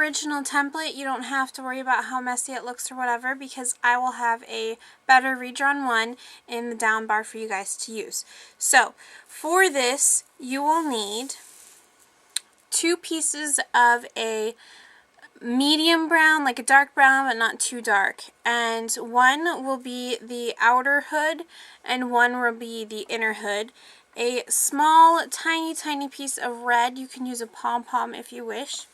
original template, you don't have to worry about how messy it looks or whatever, because I will have a better redrawn one in the down bar for you guys to use. So for this, you will need 2 pieces of a medium brown, like a dark brown but not too dark, and one will be the outer hood and one will be the inner hood. A small tiny piece of red, you can use a pom-pom if you wish,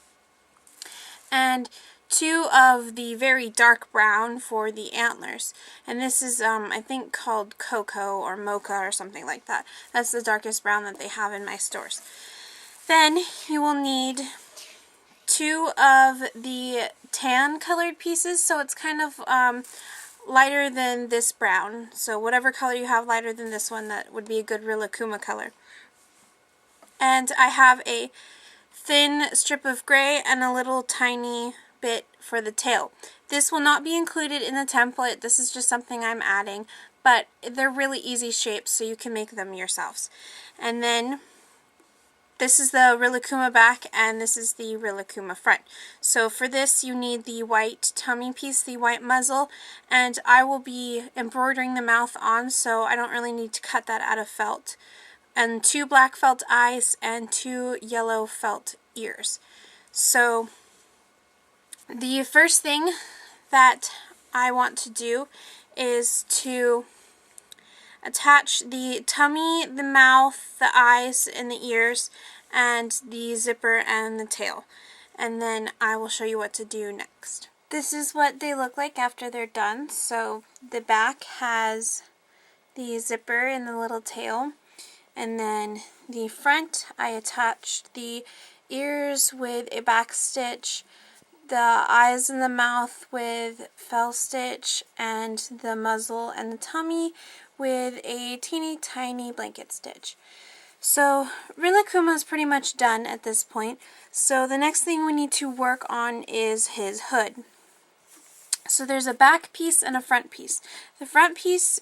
and 2 of the very dark brown for the antlers. And this is I think called cocoa or mocha or something like that. That's the darkest brown that they have in my stores. Then you will need 2 of the tan colored pieces, so it's kind of lighter than this brown. So whatever color you have lighter than this one, that would be a good Rilakkuma color. And I have a thin strip of gray and a little tiny bit for the tail. This will not be included in the template. This is just something I'm adding, but they're really easy shapes, so you can make them yourselves. And then this is the Rilakkuma back, and this is the Rilakkuma front. So for this, you need the white tummy piece, the white muzzle, and I will be embroidering the mouth on, so I don't really need to cut that out of felt. And 2 black felt eyes and 2 yellow felt ears. So the first thing that I want to do is to attach the tummy, the mouth, the eyes, and the ears, and the zipper and the tail. And then I will show you what to do next. This is what they look like after they're done. So the back has the zipper and the little tail. And then the front, I attached the ears with a back stitch, the eyes and the mouth with fell stitch, and the muzzle and the tummy with a teeny tiny blanket stitch. So Rilakkuma is pretty much done at this point. So the next thing we need to work on is his hood. So there's a back piece and a front piece. The front piece,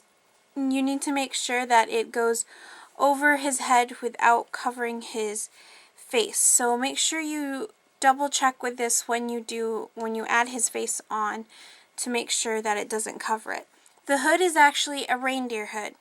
you need to make sure that it goes over his head without covering his face. So make sure you double check with this when you add his face on, to make sure that it doesn't cover it. The hood is actually a reindeer hood.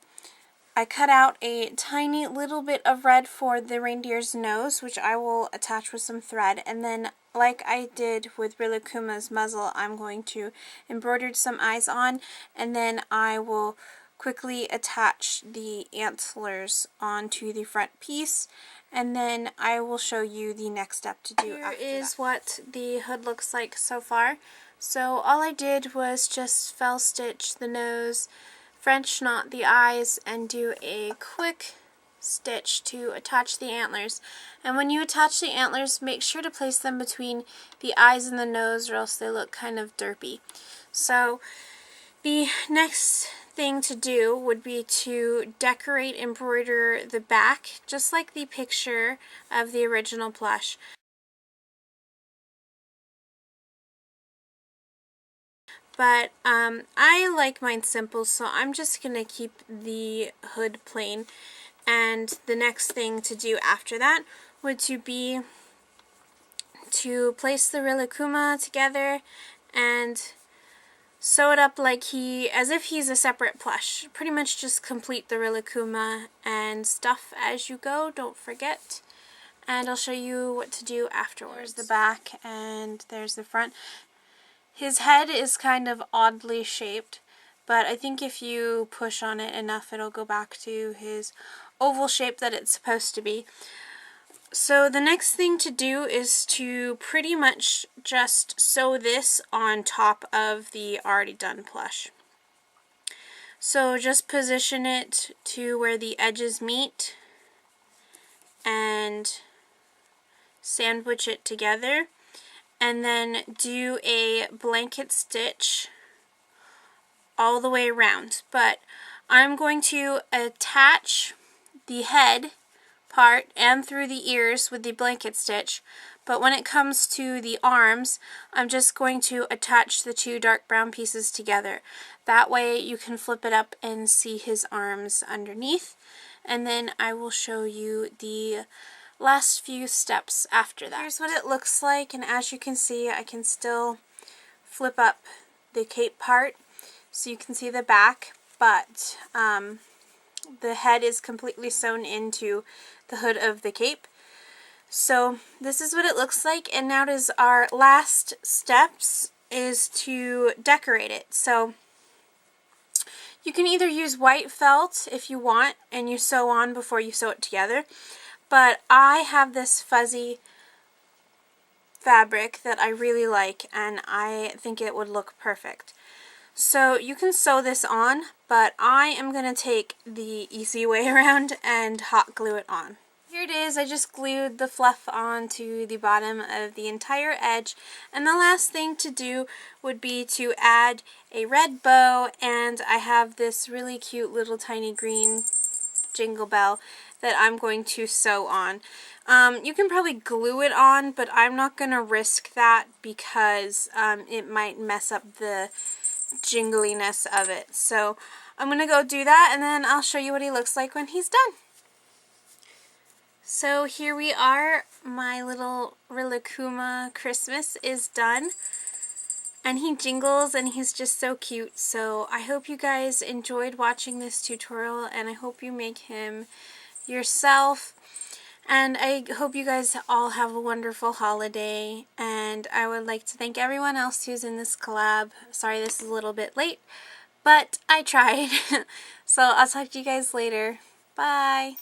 I cut out a tiny little bit of red for the reindeer's nose, which I will attach with some thread, and then like I did with Rilakkuma's muzzle, I'm going to embroider some eyes on, and then I will quickly attach the antlers onto the front piece, and then I will show you the next step to do. Here is what the hood looks like so far. So all I did was just fell stitch the nose, French knot the eyes, and do a quick stitch to attach the antlers. And when you attach the antlers, make sure to place them between the eyes and the nose, or else they look kind of derpy. So the next thing to do would be to decorate, embroider the back, just like the picture of the original plush. But I like mine simple, so I'm just going to keep the hood plain. And the next thing to do after that would be to place the Rilakkuma together and sew it up like as if he's a separate plush. Pretty much just complete the Rilakkuma and stuff as you go, don't forget. And I'll show you what to do afterwards. There's the back and there's the front. His head is kind of oddly shaped, but I think if you push on it enough, it'll go back to his oval shape that it's supposed to be. So the next thing to do is to pretty much just sew this on top of the already done plush. So just position it to where the edges meet and sandwich it together. And then do a blanket stitch all the way around. But I'm going to attach the head part and through the ears with the blanket stitch. But when it comes to the arms, I'm just going to attach the 2 dark brown pieces together. That way you can flip it up and see his arms underneath. And then I will show you the last few steps after that. Here's what it looks like, and as you can see, I can still flip up the cape part so you can see the back, but the head is completely sewn into the hood of the cape. So this is what it looks like, and now it is our last steps is to decorate it. So you can either use white felt if you want, and you sew on before you sew it together, but I have this fuzzy fabric that I really like, and I think it would look perfect. So you can sew this on, but I am going to take the easy way around and hot glue it on. Here it is. I just glued the fluff onto the bottom of the entire edge, and the last thing to do would be to add a red bow, and I have this really cute little tiny green jingle bell that I'm going to sew on. You can probably glue it on, but I'm not going to risk that because it might mess up the jingliness of it. So I'm going to go do that, and then I'll show you what he looks like when he's done. So here we are. My little Rilakkuma Christmas is done. And he jingles, and he's just so cute. So I hope you guys enjoyed watching this tutorial, and I hope you make him yourself. And I hope you guys all have a wonderful holiday. And I would like to thank everyone else who's in this collab. Sorry this is a little bit late, but I tried. So I'll talk to you guys later. Bye.